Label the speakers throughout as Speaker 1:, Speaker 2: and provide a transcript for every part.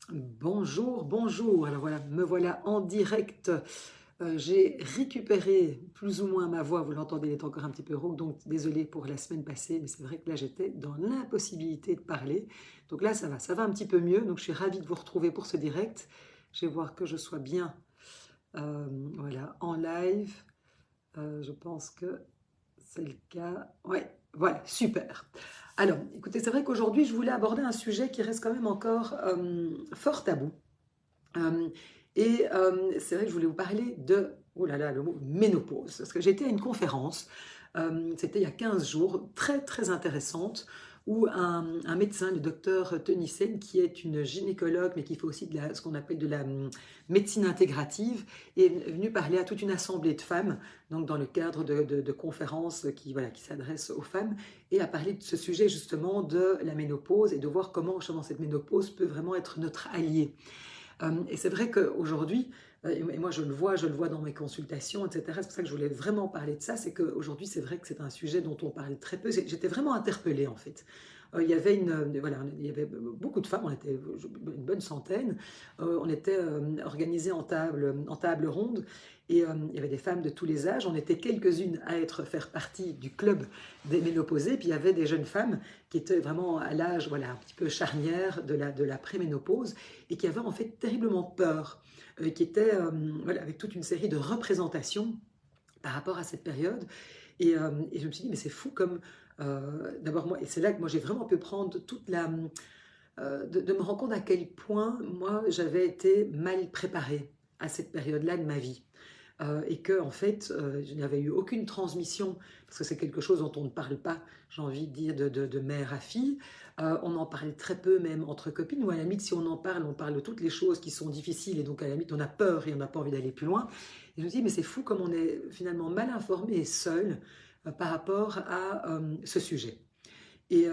Speaker 1: Bonjour, bonjour. Alors voilà, me voilà en direct. J'ai récupéré plus ou moins ma voix. Vous l'entendez, elle est encore un petit peu rauque, donc désolé pour la semaine passée, mais c'est vrai que là j'étais dans l'impossibilité de parler. Donc là ça va un petit peu mieux. Donc je suis ravie de vous retrouver pour ce direct. Je vais voir que je sois bien, voilà, en live. Je pense que c'est le cas. Ouais, voilà, super. Alors, écoutez, c'est vrai qu'aujourd'hui je voulais aborder un sujet qui reste quand même encore fort tabou. Euh, c'est vrai que je voulais vous parler de, oh là là, le mot ménopause, parce que j'étais à une conférence, c'était il y a 15 jours, très très intéressante, où un médecin, le docteur Tenissen, qui est une gynécologue, mais qui fait aussi ce qu'on appelle de la médecine intégrative, est venu parler à toute une assemblée de femmes, donc dans le cadre de conférences qui, voilà, qui s'adressent aux femmes, et a parlé de ce sujet justement de la ménopause et de voir comment justement cette ménopause peut vraiment être notre allié. Et c'est vrai qu'aujourd'hui, et moi je le vois dans mes consultations, etc. C'est pour ça que je voulais vraiment parler de ça, c'est qu'aujourd'hui c'est vrai que c'est un sujet dont on parle très peu. J'étais vraiment interpellée en fait. Il y avait voilà, il y avait beaucoup de femmes, on était une bonne centaine. On était organisés en table ronde et il y avait des femmes de tous les âges. On était quelques-unes à faire partie du club des ménopausées. Puis il y avait des jeunes femmes qui étaient vraiment à l'âge, voilà, un petit peu charnière de la préménopause et qui avaient en fait terriblement peur, qui étaient voilà, avec toute une série de représentations par rapport à cette période. Et je me suis dit, mais c'est fou comme, d'abord moi, et c'est là que moi j'ai vraiment pu prendre toute de me rendre compte à quel point moi j'avais été mal préparée à cette période-là de ma vie. Et que en fait, je n'avais eu aucune transmission, parce que c'est quelque chose dont on ne parle pas, j'ai envie de dire, de mère à fille. On en parle très peu, même entre copines, ou à la limite, si on parle de toutes les choses qui sont difficiles, et donc à la limite, on a peur et on n'a pas envie d'aller plus loin. Et je me dis, mais c'est fou comme on est finalement mal informé et seul par rapport à ce sujet. Et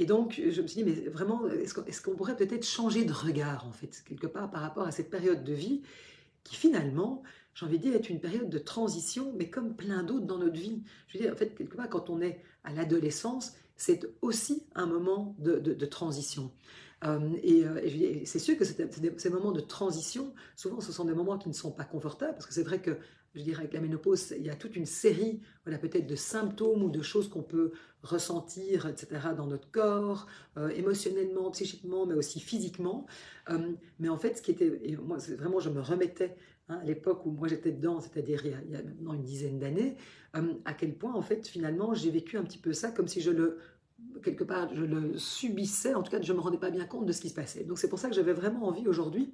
Speaker 1: donc, je me suis dit, mais vraiment, est-ce qu'on pourrait peut-être changer de regard, en fait, quelque part, par rapport à cette période de vie qui finalement, j'ai envie de dire, est une période de transition, mais comme plein d'autres dans notre vie. Je veux dire, en fait, quelque part, quand on est à l'adolescence, c'est aussi un moment de transition. Et c'est sûr que ces moments de transition, souvent ce sont des moments qui ne sont pas confortables, parce que c'est vrai que, je dirais, avec la ménopause, il y a toute une série, voilà, peut-être de symptômes ou de choses qu'on peut ressentir, etc., dans notre corps, émotionnellement, psychiquement, mais aussi physiquement. Mais en fait, ce qui était, et moi, c'est vraiment, je me remettais à l'époque où moi j'étais dedans, c'est-à-dire il y a maintenant une dizaine d'années, à quel point, en fait, finalement, j'ai vécu un petit peu ça comme si quelque part, je le subissais, en tout cas, je ne me rendais pas bien compte de ce qui se passait. Donc c'est pour ça que j'avais vraiment envie aujourd'hui,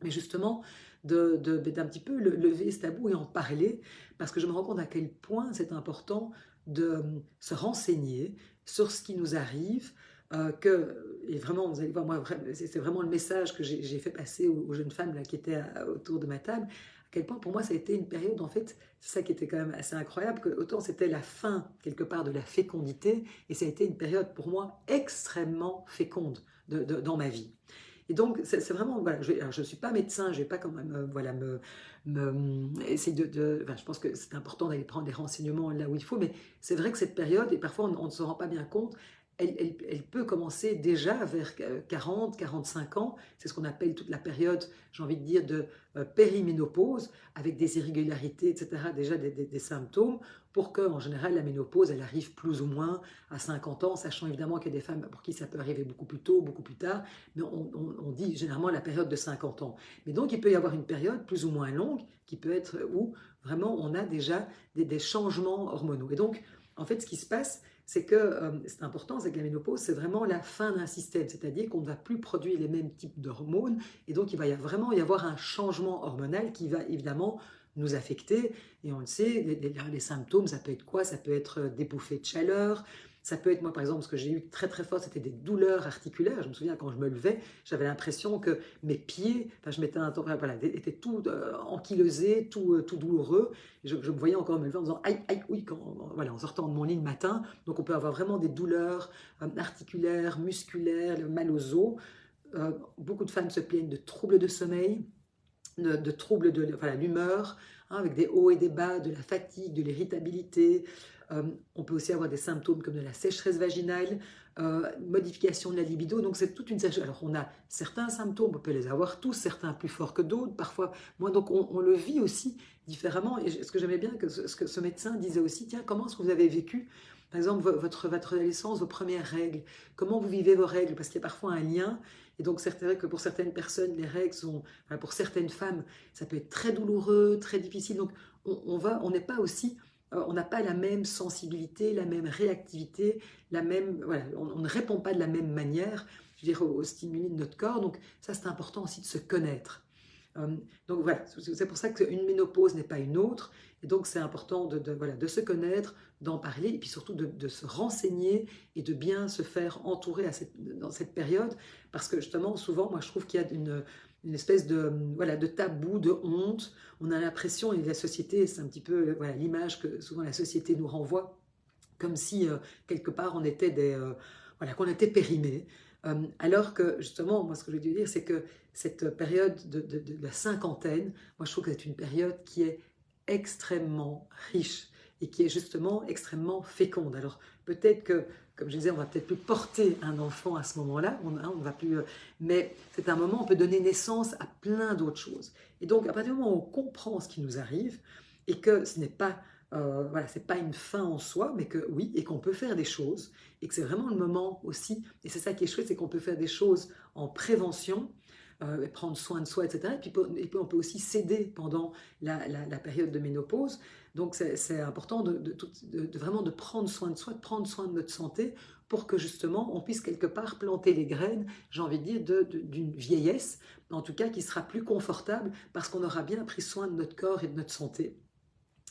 Speaker 1: mais justement, d'un petit peu lever ce tabou et en parler, parce que je me rends compte à quel point c'est important de se renseigner sur ce qui nous arrive, et vraiment, vous allez voir, moi, c'est vraiment le message que j'ai fait passer aux jeunes femmes là, qui étaient autour de ma table, à quel point pour moi ça a été une période, en fait, c'est ça qui était quand même assez incroyable, que autant c'était la fin, quelque part, de la fécondité, et ça a été une période pour moi extrêmement féconde dans ma vie. Et donc, c'est vraiment, voilà, je ne suis pas médecin, je ne vais pas quand même, voilà, essayer enfin, je pense que c'est important d'aller prendre des renseignements là où il faut, mais c'est vrai que cette période, et parfois on ne se rend pas bien compte, elle peut commencer déjà vers 40, 45 ans, c'est ce qu'on appelle toute la période, j'ai envie de dire, de périménopause, avec des irrégularités, etc., déjà des symptômes, pour qu'en général la ménopause, elle arrive plus ou moins à 50 ans, sachant évidemment qu'il y a des femmes pour qui ça peut arriver beaucoup plus tôt, beaucoup plus tard, mais on dit généralement la période de 50 ans. Mais donc il peut y avoir une période plus ou moins longue qui peut être où vraiment on a déjà des changements hormonaux. Et donc en fait ce qui se passe, c'est que c'est important, c'est que la ménopause, c'est vraiment la fin d'un système, c'est-à-dire qu'on ne va plus produire les mêmes types d'hormones, et donc il va vraiment y avoir un changement hormonal qui va évidemment nous affecter, et on le sait, les symptômes, ça peut être quoi? Ça peut être des bouffées de chaleur, ça peut être, moi par exemple, ce que j'ai eu très très fort, c'était des douleurs articulaires. Je me souviens quand je me levais, j'avais l'impression que mes pieds, enfin je m'étais voilà, étaient tout ankylosés, tout douloureux. Et je me voyais encore me lever en disant aïe, aïe, oui, voilà, en sortant de mon lit le matin. Donc on peut avoir vraiment des douleurs articulaires, musculaires, le mal aux os. Beaucoup de femmes se plaignent de troubles de sommeil, de troubles de voilà, l'humeur, hein, avec des hauts et des bas, de la fatigue, de l'irritabilité. On peut aussi avoir des symptômes comme de la sécheresse vaginale, modification de la libido. Donc c'est toute une série. Alors on a certains symptômes, on peut les avoir tous, certains plus forts que d'autres, parfois moins. Donc on le vit aussi différemment. Et ce que j'aimais bien, ce que ce médecin disait aussi, tiens, comment est-ce que vous avez vécu, par exemple, votre adolescence, vos premières règles, comment vous vivez vos règles, parce qu'il y a parfois un lien. Et donc c'est vrai que pour certaines personnes, les règles sont, enfin, pour certaines femmes, ça peut être très douloureux, très difficile. Donc on n'est pas aussi, on n'a pas la même sensibilité, la même réactivité, la même, voilà, on ne répond pas de la même manière, je veux dire, aux stimuli de notre corps. Donc ça, c'est important aussi de se connaître. Euh, donc voilà, c'est pour ça qu'une ménopause n'est pas une autre. Et donc c'est important voilà, de se connaître, d'en parler, et puis surtout de se renseigner et de bien se faire entourer dans cette période. Parce que justement, souvent, moi je trouve qu'il y a une espèce de, voilà, de tabou, de honte. On a l'impression, et la société, c'est un petit peu voilà, l'image que souvent la société nous renvoie, comme si quelque part on était voilà, qu'on était périmés. Alors que justement, moi ce que je veux dire, c'est que cette période de la cinquantaine, moi je trouve que c'est une période qui est extrêmement riche et qui est justement extrêmement féconde. Alors peut-être que, comme je disais, on va peut-être plus porter un enfant à ce moment-là, on ne va plus, mais c'est un moment où on peut donner naissance à plein d'autres choses. Et donc à partir du moment où on comprend ce qui nous arrive et que ce n'est pas voilà, c'est pas une fin en soi, mais que oui, et qu'on peut faire des choses, et que c'est vraiment le moment aussi, et c'est ça qui est chouette, c'est qu'on peut faire des choses en prévention, et prendre soin de soi, etc. Et puis on peut aussi s'aider pendant la période de ménopause. Donc c'est important vraiment de prendre soin de soi, de prendre soin de notre santé, pour que justement on puisse quelque part planter les graines, j'ai envie de dire, d'une vieillesse, en tout cas qui sera plus confortable, parce qu'on aura bien pris soin de notre corps et de notre santé.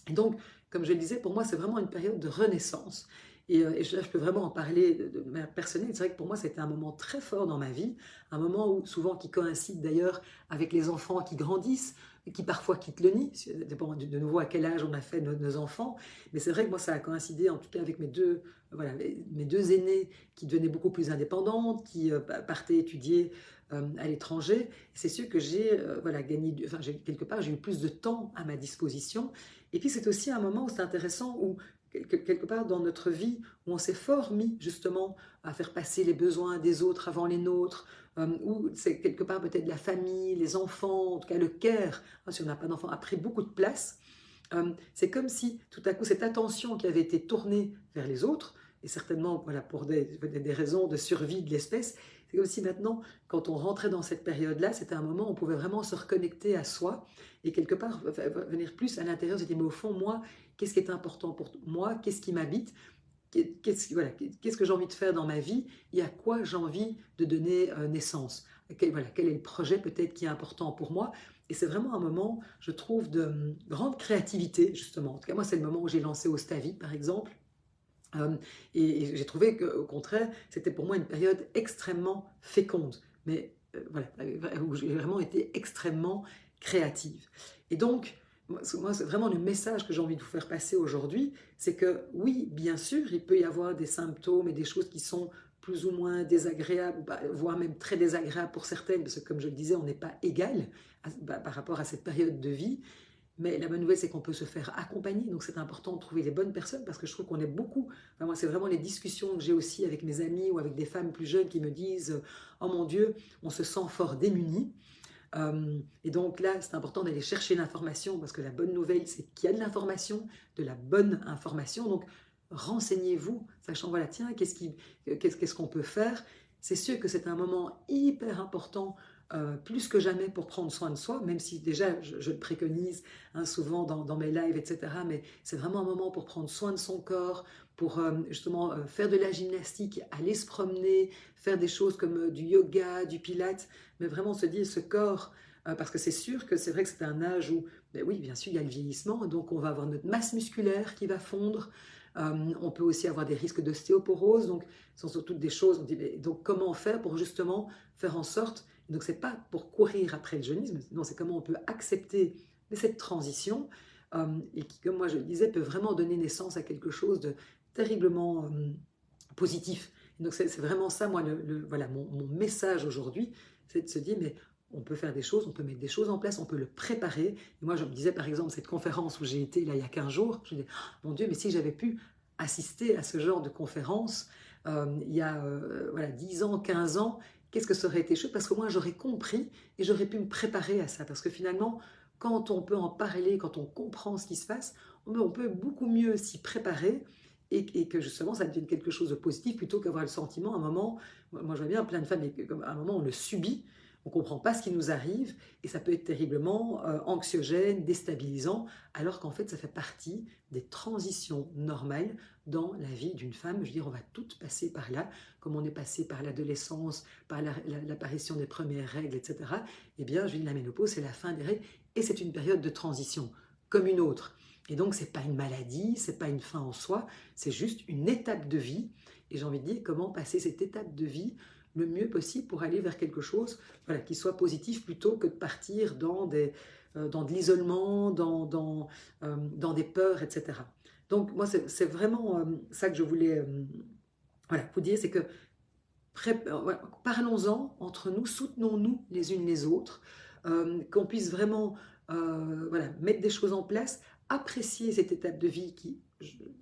Speaker 1: Et donc, comme je le disais, pour moi, c'est vraiment une période de renaissance. Et je peux vraiment en parler de manière personnelle. C'est vrai que pour moi, c'était un moment très fort dans ma vie, un moment où, souvent qui coïncide d'ailleurs avec les enfants qui grandissent, qui parfois quittent le nid, ça dépend de nouveau à quel âge on a fait nos enfants. Mais c'est vrai que moi, ça a coïncidé en tout cas avec voilà, mes deux aînés qui devenaient beaucoup plus indépendantes, qui partaient étudier à l'étranger. C'est sûr que j'ai voilà, gagné, enfin, quelque part, j'ai eu plus de temps à ma disposition. Et puis c'est aussi un moment où c'est intéressant, où quelque part dans notre vie, où on s'est fort mis justement à faire passer les besoins des autres avant les nôtres, où c'est quelque part peut-être la famille, les enfants, en tout cas le care, hein, si on n'a pas d'enfants, a pris beaucoup de place. C'est comme si tout à coup cette attention qui avait été tournée vers les autres, et certainement voilà, pour des raisons de survie de l'espèce, c'est comme si maintenant, quand on rentrait dans cette période-là, c'était un moment où on pouvait vraiment se reconnecter à soi et quelque part venir plus à l'intérieur, se dire mais au fond, moi, qu'est-ce qui est important pour moi, qu'est-ce qui m'habite, voilà, qu'est-ce que j'ai envie de faire dans ma vie et à quoi j'ai envie de donner naissance. Voilà, quel est le projet peut-être qui est important pour moi. Et c'est vraiment un moment, je trouve, de grande créativité, justement. En tout cas, moi, c'est le moment où j'ai lancé Ostavi, par exemple. Euh, et j'ai trouvé qu'au contraire, c'était pour moi une période extrêmement féconde, mais voilà, où j'ai vraiment été extrêmement créative. Et donc, moi c'est vraiment le message que j'ai envie de vous faire passer aujourd'hui, c'est que oui, bien sûr, il peut y avoir des symptômes et des choses qui sont plus ou moins désagréables, voire même très désagréables pour certaines, parce que comme je le disais, on n'est pas égal par rapport à cette période de vie. Mais la bonne nouvelle, c'est qu'on peut se faire accompagner. Donc, c'est important de trouver les bonnes personnes parce que je trouve qu'on est beaucoup. Enfin, moi, c'est vraiment les discussions que j'ai aussi avec mes amis ou avec des femmes plus jeunes qui me disent oh mon Dieu, on se sent fort démunis. Et donc là, c'est important d'aller chercher l'information parce que la bonne nouvelle, c'est qu'il y a de l'information, de la bonne information. Donc, renseignez-vous, sachant voilà, tiens, qu'est-ce qu'on peut faire. C'est sûr que c'est un moment hyper important plus que jamais pour prendre soin de soi, même si déjà je le préconise hein, souvent dans mes lives, etc. Mais c'est vraiment un moment pour prendre soin de son corps, pour justement faire de la gymnastique, aller se promener, faire des choses comme du yoga, du pilates, mais vraiment se dire ce corps, parce que c'est sûr que c'est vrai que c'est un âge où, ben oui, bien sûr, il y a le vieillissement, donc on va avoir notre masse musculaire qui va fondre, on peut aussi avoir des risques d'ostéoporose, donc ce sont toutes des choses, on dit, mais, donc comment faire pour justement faire en sorte donc, ce n'est pas pour courir après le jeunisme, non, c'est comment on peut accepter cette transition et qui, comme moi je le disais, peut vraiment donner naissance à quelque chose de terriblement positif. Et donc, c'est vraiment ça, moi, voilà, mon message aujourd'hui, c'est de se dire, mais on peut faire des choses, on peut mettre des choses en place, on peut le préparer. Et moi, je me disais, par exemple, cette conférence où j'ai été là il y a 15 jours, je me disais, oh, mon Dieu, mais si j'avais pu assister à ce genre de conférence, il y a voilà, 10 ans, 15 ans, qu'est-ce que ça aurait été chouette? Parce qu'au moins j'aurais compris et j'aurais pu me préparer à ça. Parce que finalement, quand on peut en parler, quand on comprend ce qui se passe, on peut beaucoup mieux s'y préparer et que justement ça devienne quelque chose de positif plutôt qu'avoir le sentiment à un moment, moi je vois bien plein de femmes, et comme à un moment on le subit, on ne comprend pas ce qui nous arrive et ça peut être terriblement anxiogène, déstabilisant, alors qu'en fait ça fait partie des transitions normales dans la vie d'une femme. Je veux dire, on va toutes passer par là, comme on est passé par l'adolescence, par l'apparition des premières règles, etc. Eh bien, je veux dire, la ménopause, c'est la fin des règles et c'est une période de transition, comme une autre. Et donc, ce n'est pas une maladie, ce n'est pas une fin en soi, c'est juste une étape de vie. Et j'ai envie de dire, comment passer cette étape de vie le mieux possible pour aller vers quelque chose voilà, qui soit positif plutôt que de partir dans de l'isolement, dans des peurs, etc. Donc moi, c'est vraiment ça que je voulais voilà, vous dire, c'est que voilà, parlons-en entre nous, soutenons-nous les unes les autres, qu'on puisse vraiment voilà, mettre des choses en place, apprécier cette étape de vie qui,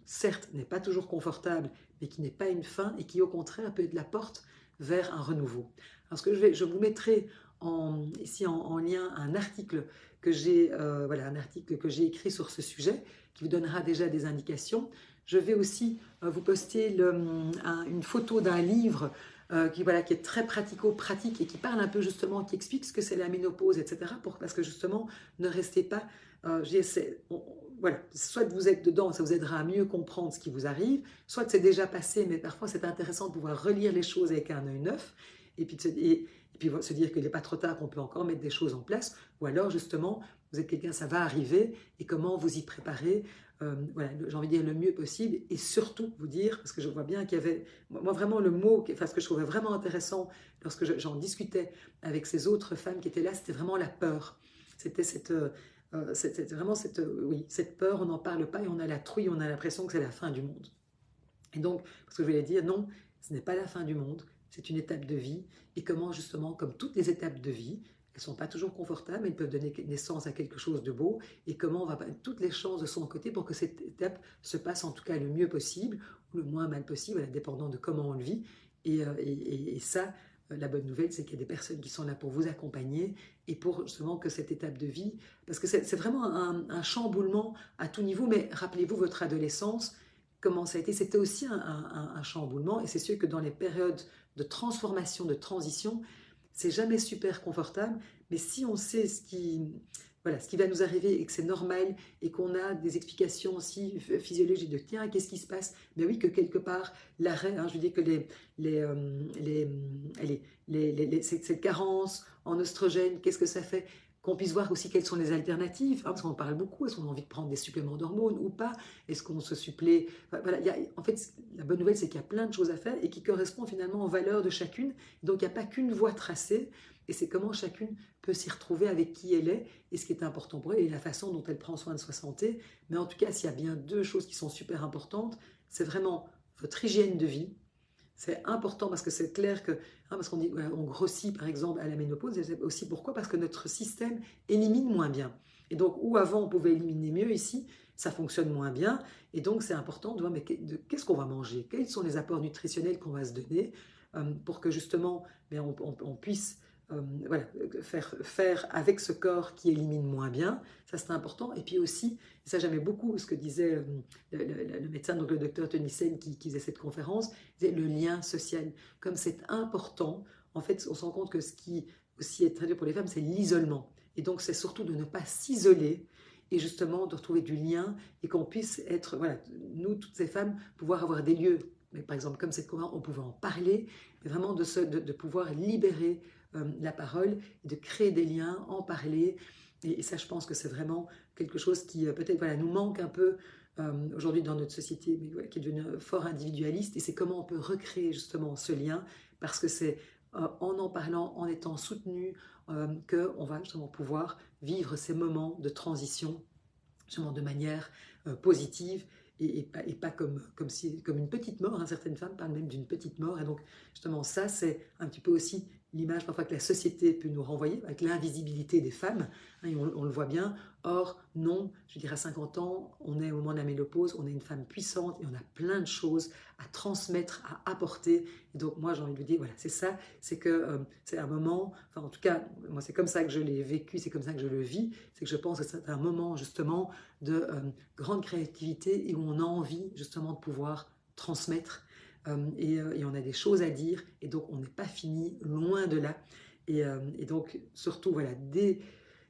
Speaker 1: certes, n'est pas toujours confortable, mais qui n'est pas une fin et qui, au contraire, peut être la porte vers un renouveau. Alors, je vous mettrai ici en lien un article que j'ai voilà, un article que j'ai écrit sur ce sujet, qui vous donnera déjà des indications. Je vais aussi vous poster une photo d'un livre voilà, qui est très pratico-pratique et qui parle un peu justement, qui explique ce que c'est la ménopause, etc. Parce que justement, ne restez pas, voilà, soit vous êtes dedans, ça vous aidera à mieux comprendre ce qui vous arrive, soit c'est déjà passé, mais parfois c'est intéressant de pouvoir relire les choses avec un œil neuf, et puis, et puis se dire qu'il n'est pas trop tard, qu'on peut encore mettre des choses en place, ou alors justement, vous êtes quelqu'un, ça va arriver, et comment vous y préparer, voilà, j'ai envie de dire le mieux possible, et surtout vous dire, parce que je vois bien qu'il y avait, moi vraiment le mot, enfin ce que je trouvais vraiment intéressant lorsque j'en discutais avec ces autres femmes qui étaient là, c'était vraiment la peur. C'était vraiment oui, cette peur, on n'en parle pas et on a la trouille, on a l'impression que c'est la fin du monde. Et donc, parce que je voulais dire, non, ce n'est pas la fin du monde, c'est une étape de vie. Et comment justement, comme toutes les étapes de vie, elles ne sont pas toujours confortables, mais elles peuvent donner naissance à quelque chose de beau. Et comment on va mettre toutes les chances de son côté pour que cette étape se passe en tout cas le mieux possible, ou le moins mal possible, dépendant de comment on le vit. Et ça, la bonne nouvelle, c'est qu'il y a des personnes qui sont là pour vous accompagner et pour justement que cette étape de vie, parce que c'est vraiment un chamboulement à tout niveau, mais rappelez-vous votre adolescence, comment ça a été, c'était aussi un chamboulement, et c'est sûr que dans les périodes de transformation, de transition, c'est jamais super confortable, mais si on sait voilà, ce qui va nous arriver et que c'est normal et qu'on a des explications aussi physiologiques de tiens, qu'est-ce qui se passe? Mais oui, que quelque part, l'arrêt, je veux dire que cette carence en oestrogène, qu'est-ce que ça fait? Qu'on puisse voir aussi quelles sont les alternatives, parce qu'on parle beaucoup, est-ce qu'on a envie de prendre des suppléments d'hormones ou pas? Est-ce qu'on se supplée? Voilà, en fait, la bonne nouvelle, c'est qu'il y a plein de choses à faire et qui correspondent finalement aux valeurs de chacune. Donc, il n'y a pas qu'une voie tracée et c'est comment chacune peut s'y retrouver avec qui elle est et ce qui est important pour elle et la façon dont elle prend soin de sa santé. Mais en tout cas, s'il y a bien deux choses qui sont super importantes, c'est vraiment votre hygiène de vie. C'est important parce que c'est clair que, parce qu'on dit, on grossit par exemple à la ménopause, et c'est aussi pourquoi? Parce que notre système élimine moins bien. Et donc, où avant on pouvait éliminer mieux, ici, ça fonctionne moins bien. Et donc, c'est important de voir, mais qu'est-ce qu'on va manger? Quels sont les apports nutritionnels qu'on va se donner pour que justement, on puisse voilà, faire avec ce corps qui élimine moins bien, ça c'est important. Et puis aussi, ça j'aimais beaucoup ce que disait le médecin, donc le docteur Tenissen qui faisait cette conférence, disait le lien social. Comme c'est important, en fait, on se rend compte que ce qui aussi est très dur pour les femmes, c'est l'isolement. Et donc c'est surtout de ne pas s'isoler et justement de retrouver du lien et qu'on puisse être, voilà, nous toutes ces femmes, pouvoir avoir des lieux, mais par exemple comme cette conférence, on pouvait en parler, mais vraiment de pouvoir libérer la parole, de créer des liens, en parler. Et ça, je pense que c'est vraiment quelque chose qui peut-être voilà, nous manque un peu aujourd'hui dans notre société, mais voilà, qui est devenue fort individualiste. Et c'est comment on peut recréer justement ce lien, parce que c'est en parlant, en étant soutenu, qu'on va justement pouvoir vivre ces moments de transition justement de manière positive et pas comme une petite mort. Certaines femmes parlent même d'une petite mort. Et donc, justement, ça, c'est un petit peu aussi l'image parfois que la société peut nous renvoyer avec l'invisibilité des femmes, hein, et on le voit bien. Or, non, je dirais à 50 ans, on est au moment de la ménopause, on est une femme puissante et on a plein de choses à transmettre, à apporter. Et donc, moi, j'ai envie de vous dire, voilà, c'est ça, c'est que c'est un moment, enfin, en tout cas, moi, c'est comme ça que je l'ai vécu, c'est comme ça que je le vis, c'est que je pense que c'est un moment, justement, de grande créativité et où on a envie, justement, de pouvoir transmettre. Et on a des choses à dire, et donc on n'est pas fini, loin de là. Et donc, surtout, voilà,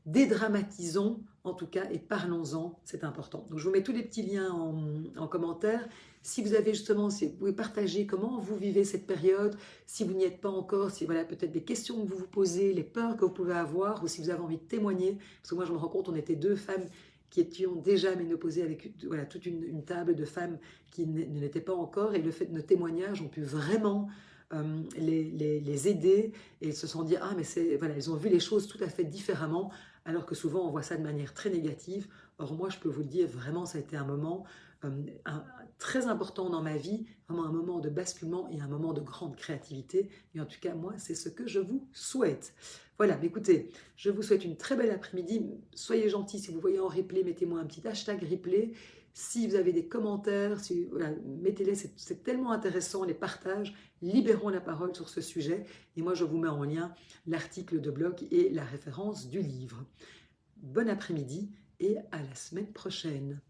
Speaker 1: dédramatisons en tout cas et parlons-en, c'est important. Donc je vous mets tous les petits liens en commentaire. Si vous avez justement, si vous pouvez partager comment vous vivez cette période, si vous n'y êtes pas encore, si voilà peut-être des questions que vous vous posez, les peurs que vous pouvez avoir, ou si vous avez envie de témoigner, parce que moi je me rends compte, on était deux femmes qui étions déjà ménopausées avec voilà, toute une table de femmes qui ne l'étaient pas encore, et le fait de nos témoignages ont pu vraiment les aider, et ils se sont dit, ah mais c'est, voilà, ils ont vu les choses tout à fait différemment, alors que souvent on voit ça de manière très négative. Or moi je peux vous le dire, vraiment ça a été un moment très important dans ma vie, vraiment un moment de basculement et un moment de grande créativité, et en tout cas moi c'est ce que je vous souhaite. Voilà, écoutez, je vous souhaite une très belle après-midi, soyez gentils, si vous voyez en replay, mettez-moi un petit hashtag replay, si vous avez des commentaires, si, voilà, mettez-les, c'est tellement intéressant, les partages, libérons la parole sur ce sujet, et moi je vous mets en lien l'article de blog et la référence du livre. Bon après-midi et à la semaine prochaine.